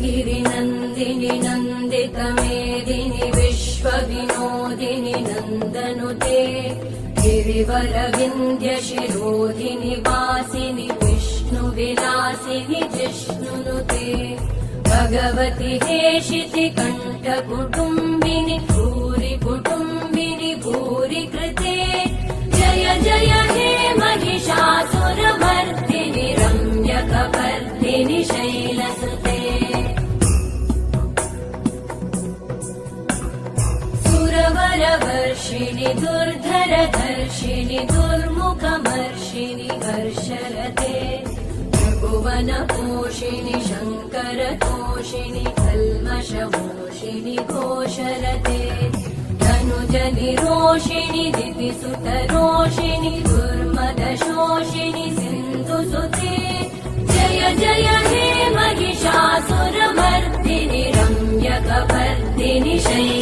गिरिनन्दिनि नन्दितमेदिनि विश्वविनोदिनि नन्दनुते गिरिवरविन्द्यशिरोधिनि वासिनि विष्णुविलासिनि जिष्णुनुते भगवति हेशिति कण्ठकुटुम्बिनि भूरि कुटुम्बिनि भूरि कृते जय जय हे महिषासुरमर्दिनि रम्यकपर्दिनि शैलसुते सुरवरवर्षिणि दुर्धरधर्षिणि दुर्मुखमर्षिणि हर्षरते त्रिभुवनपोषिणि शङ्करतोषिणि कल्मषमोषिणि घोषरते धनुजनिरोषिणि दितिसुतरोषिणि दुर्मदशोषिणि सिन्धुसुते जय जय हे महिषासुरमर्दिनि रम्यकपर्दिनि शैलसुते